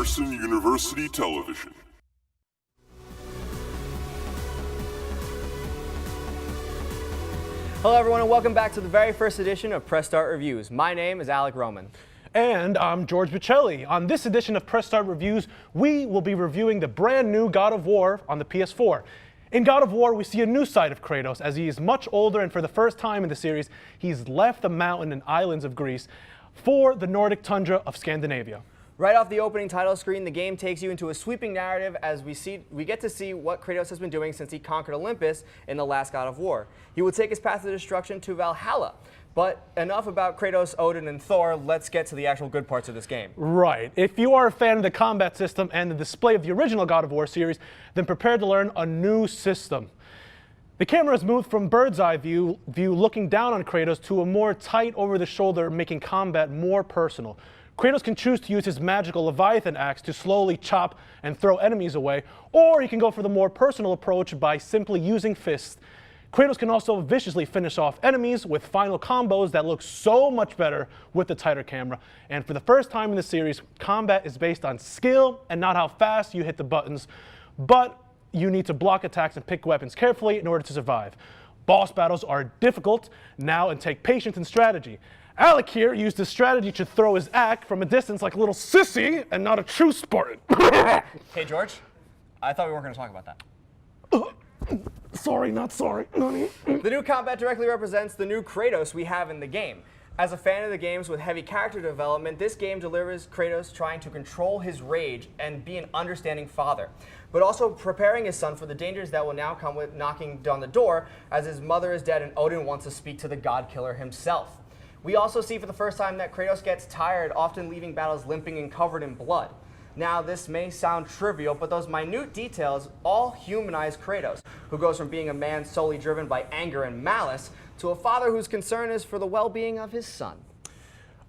Ryerson University Television. Hello everyone and welcome back to the very first edition of Press Start Reviews. My name is Alec Roman. And I'm George Buchelli. On this edition of Press Start Reviews, we will be reviewing the brand new God of War on the PS4. In God of War, we see a new side of Kratos as he is much older, and for the first time in the series, he's left the mountain and islands of Greece for the Nordic tundra of Scandinavia. Right off the opening title screen, the game takes you into a sweeping narrative as we get to see what Kratos has been doing since he conquered Olympus in the last God of War. He will take his path to destruction to Valhalla. But enough about Kratos, Odin, and Thor. Let's get to the actual good parts of this game. Right. If you are a fan of the combat system and the display of the original God of War series, then prepare to learn a new system. The camera has moved from bird's eye view looking down on Kratos to a more tight over the shoulder, making combat more personal. Kratos can choose to use his magical Leviathan axe to slowly chop and throw enemies away, or he can go for the more personal approach by simply using fists. Kratos can also viciously finish off enemies with final combos that look so much better with the tighter camera. And for the first time in the series, combat is based on skill and not how fast you hit the buttons, but you need to block attacks and pick weapons carefully in order to survive. Boss battles are difficult now and take patience and strategy. Alec here used his strategy to throw his axe from a distance like a little sissy and not a true Spartan. Hey, George, I thought we weren't going to talk about that. Sorry, not sorry. The new combat directly represents the new Kratos we have in the game. As a fan of the games with heavy character development, this game delivers Kratos trying to control his rage and be an understanding father, but also preparing his son for the dangers that will now come with knocking down the door as his mother is dead and Odin wants to speak to the god killer himself. We also see for the first time that Kratos gets tired, often leaving battles limping and covered in blood. Now, this may sound trivial, but those minute details all humanize Kratos, who goes from being a man solely driven by anger and malice to a father whose concern is for the well-being of his son.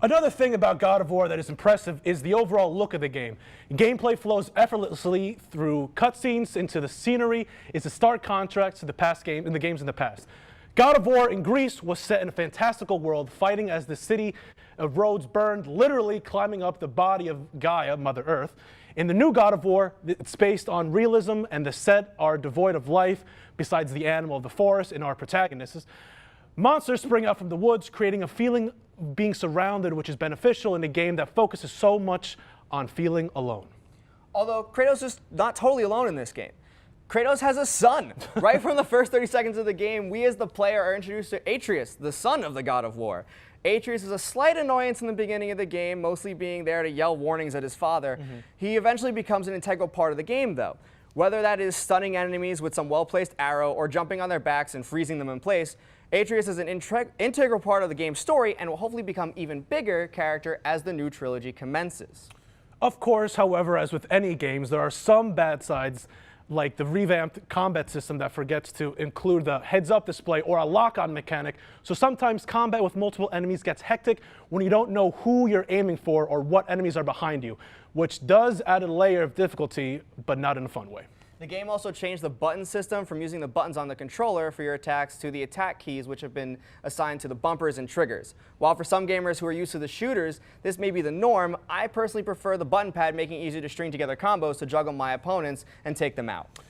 Another thing about God of War that is impressive is the overall look of the game. Gameplay flows effortlessly through cutscenes into the scenery. It's a stark contrast to the games in the past. God of War in Greece was set in a fantastical world, fighting as the city of Rhodes burned, literally climbing up the body of Gaia, Mother Earth. In the new God of War, it's based on realism, and the set are devoid of life, besides the animal of the forest and our protagonists. Monsters spring out from the woods, creating a feeling of being surrounded, which is beneficial in a game that focuses so much on feeling alone. Although Kratos is not totally alone in this game. Kratos has a son. Right from the first 30 seconds of the game, we as the player are introduced to Atreus, the son of the God of War. Atreus is a slight annoyance in the beginning of the game, mostly being there to yell warnings at his father. He eventually becomes an integral part of the game, though. Whether that is stunning enemies with some well-placed arrow or jumping on their backs and freezing them in place, Atreus is an integral part of the game's story and will hopefully become even bigger character as the new trilogy commences. Of course, however, as with any games, there are some bad sides, like the revamped combat system that forgets to include the heads-up display or a lock-on mechanic. So sometimes combat with multiple enemies gets hectic when you don't know who you're aiming for or what enemies are behind you, which does add a layer of difficulty, but not in a fun way. The game also changed the button system from using the buttons on the controller for your attacks to the attack keys, which have been assigned to the bumpers and triggers. While for some gamers who are used to the shooters, this may be the norm, I personally prefer the button pad, making it easier to string together combos to juggle my opponents and take them out.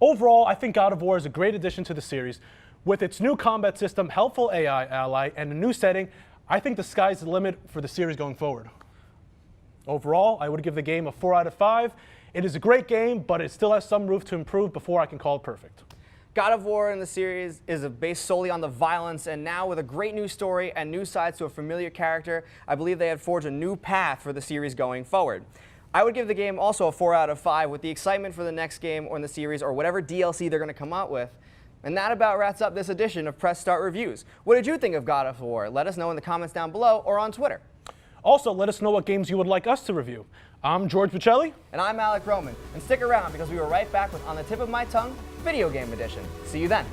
Overall, I think God of War is a great addition to the series. With its new combat system, helpful AI ally, and a new setting, I think the sky's the limit for the series going forward. Overall, I would give the game a 4 out of 5. It is a great game, but it still has some room to improve before I can call it perfect. God of War in the series is based solely on the violence, and now with a great new story and new sides to a familiar character, I believe they have forged a new path for the series going forward. I would give the game also a 4 out of 5 with the excitement for the next game or in the series or whatever DLC they're going to come out with. And that about wraps up this edition of Press Start Reviews. What did you think of God of War? Let us know in the comments down below or on Twitter. Also, let us know what games you would like us to review. I'm George Buchelli. And I'm Alec Roman. And stick around because we are right back with On the Tip of My Tongue, Video Game Edition. See you then.